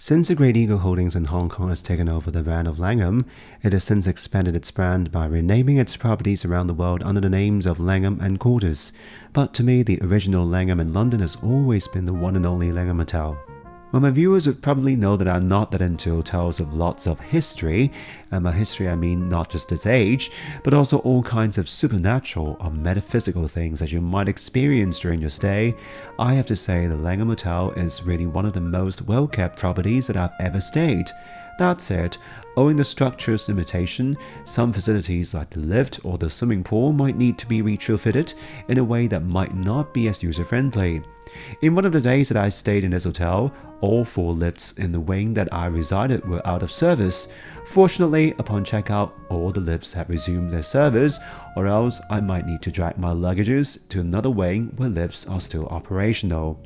Since the Great Eagle Holdings in Hong Kong has taken over the brand of Langham, it has since expanded its brand by renaming its properties around the world under the names of Langham and Cordis. But to me, the original Langham in London has always been the one and only Langham Hotel. Well, my viewers would probably know that I'm not that into hotels of lots of history, and by history I mean not just its age, but also all kinds of supernatural or metaphysical things that you might experience during your stay. I have to say the Langham Hotel is really one of the most well-kept properties that I've ever stayed. That said, owing the structure's limitation, some facilities like the lift or the swimming pool might need to be retrofitted in a way that might not be as user-friendly. In one of the days that I stayed in this hotel, all 4 lifts in the wing that I resided were out of service. Fortunately, upon checkout, all the lifts had resumed their service, or else I might need to drag my luggages to another wing where lifts are still operational.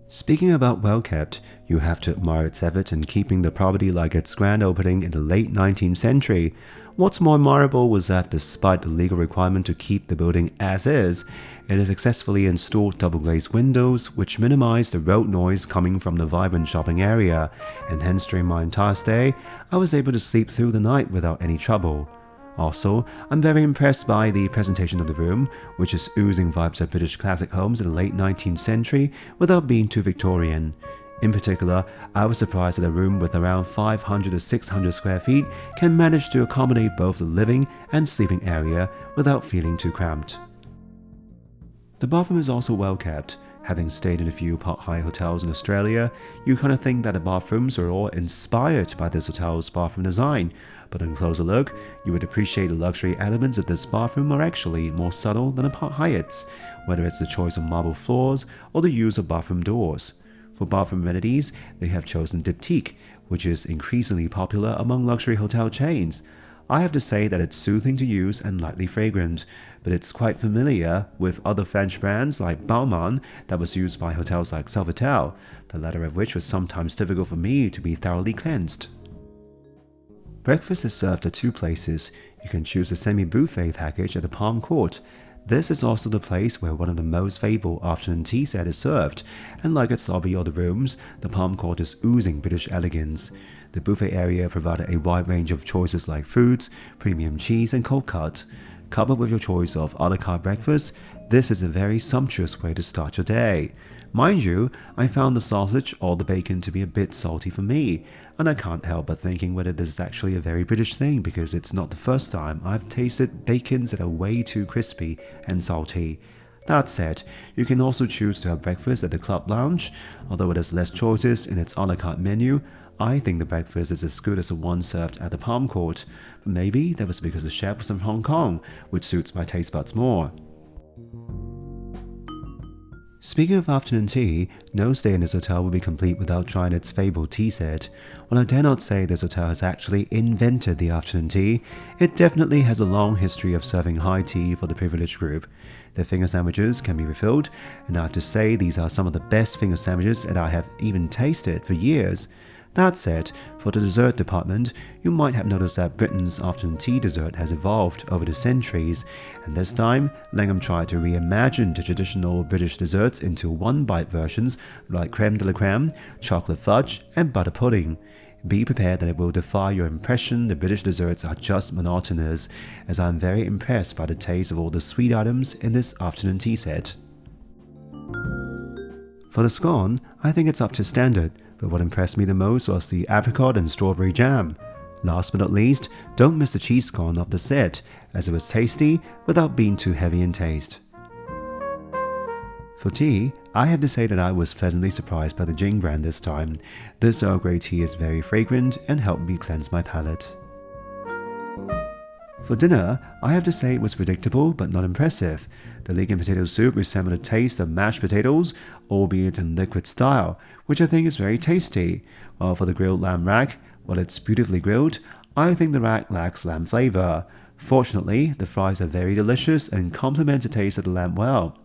Speaking about well-kept, you have to admire its effort in keeping the property like its grand opening in the late 19th century. What's more admirable was that despite the legal requirement to keep the building as is, it has successfully installed double-glazed windows which minimize the road noise coming from the vibrant shopping area, and hence during my entire stay, I was able to sleep through the night without any trouble. Also, I'm very impressed by the presentation of the room, which is oozing vibes of British classic homes in the late 19th century without being too Victorian. In particular, I was surprised that a room with around 500 to 600 square feet can manage to accommodate both the living and sleeping area without feeling too cramped. The bathroom is also well kept. Having stayed in a few pot-high hotels in Australia, you kind of think that the bathrooms are all inspired by this hotel's bathroom design, but on closer look, you would appreciate the luxury elements of this bathroom are actually more subtle than a pot-Hyatt's, whether it's the choice of marble floors or the use of bathroom doors. For bathroom amenities, they have chosen diptyque, which is increasingly popular among luxury hotel chains. I have to say that it's soothing to use and lightly fragrant, but it's quite familiar with other French brands like Balmain that was used by hotels like Sofitel, the latter of which was sometimes difficult for me to be thoroughly cleansed. Breakfast is served at 2 places. You can choose a semi-buffet package at the Palm Court. This is also the place where one of the most fabled afternoon tea set is served, and like its lobby or the rooms, the Palm Court is oozing British elegance. The buffet area provided a wide range of choices like fruits, premium cheese, and cold cut. Coupled with your choice of a la carte breakfast, this is a very sumptuous way to start your day. Mind you, I found the sausage or the bacon to be a bit salty for me, and I can't help but thinking whether this is actually a very British thing because it's not the first time I've tasted bacons that are way too crispy and salty. That said, you can also choose to have breakfast at the club lounge. Although it has less choices in its a la carte menu, I think the breakfast is as good as the one served at the Palm Court, but maybe that was because the chef was from Hong Kong, which suits my taste buds more. Speaking of afternoon tea, no stay in this hotel would be complete without trying its fabled tea set. While I dare not say this hotel has actually invented the afternoon tea, it definitely has a long history of serving high tea for the privileged group. Their finger sandwiches can be refilled, and I have to say these are some of the best finger sandwiches that I have even tasted for years. That said, for the dessert department, you might have noticed that Britain's afternoon tea dessert has evolved over the centuries, and this time, Langham tried to reimagine the traditional British desserts into one-bite versions like creme de la creme, chocolate fudge, and butter pudding. Be prepared that it will defy your impression the British desserts are just monotonous, as I am very impressed by the taste of all the sweet items in this afternoon tea set. For the scone, I think it's up to standard, but what impressed me the most was the apricot and strawberry jam. Last but not least, don't miss the cheese scone off the set, as it was tasty without being too heavy in taste. For tea, I have to say that I was pleasantly surprised by the Jing brand this time. This Earl Grey tea is very fragrant and helped me cleanse my palate. For dinner, I have to say it was predictable but not impressive. The leek and potato soup resembled the taste of mashed potatoes, albeit in liquid style, which I think is very tasty. While for the grilled lamb rack, while it's beautifully grilled, I think the rack lacks lamb flavor. Fortunately, the fries are very delicious and complement the taste of the lamb well.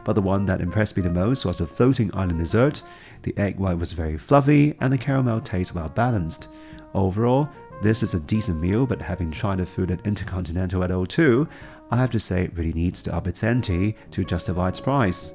But the one that impressed me the most was the floating island dessert. The egg white was very fluffy and the caramel taste well balanced. Overall, this is a decent meal, but having tried the food at Intercontinental at O2, I have to say it really needs to up its ante to justify its price.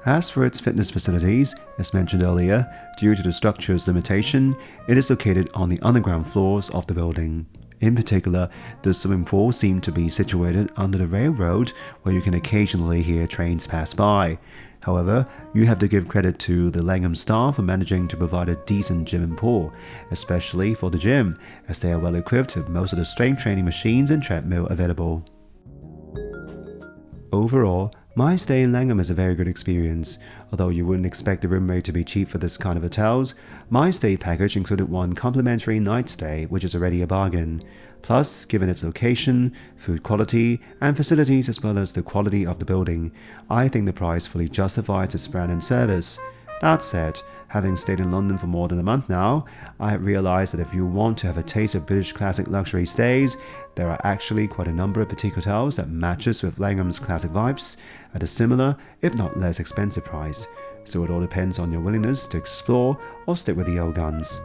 As for its fitness facilities, as mentioned earlier, due to the structure's limitation, it is located on the underground floors of the building. In particular, the swimming pool seemed to be situated under the railroad where you can occasionally hear trains pass by. However, you have to give credit to the Langham staff for managing to provide a decent gym and pool, especially for the gym, as they are well equipped with most of the strength training machines and treadmill available. Overall, my stay in Langham is a very good experience. Although you wouldn't expect the room rate to be cheap for this kind of hotels, my stay package included one complimentary night stay, which is already a bargain. Plus, given its location, food quality, and facilities as well as the quality of the building, I think the price fully justifies its brand and service. That said, having stayed in London for more than a month now, I have realized that if you want to have a taste of British classic luxury stays, there are actually quite a number of boutique hotels that matches with Langham's classic vibes at a similar, if not less expensive price. So it all depends on your willingness to explore or stick with the old guns.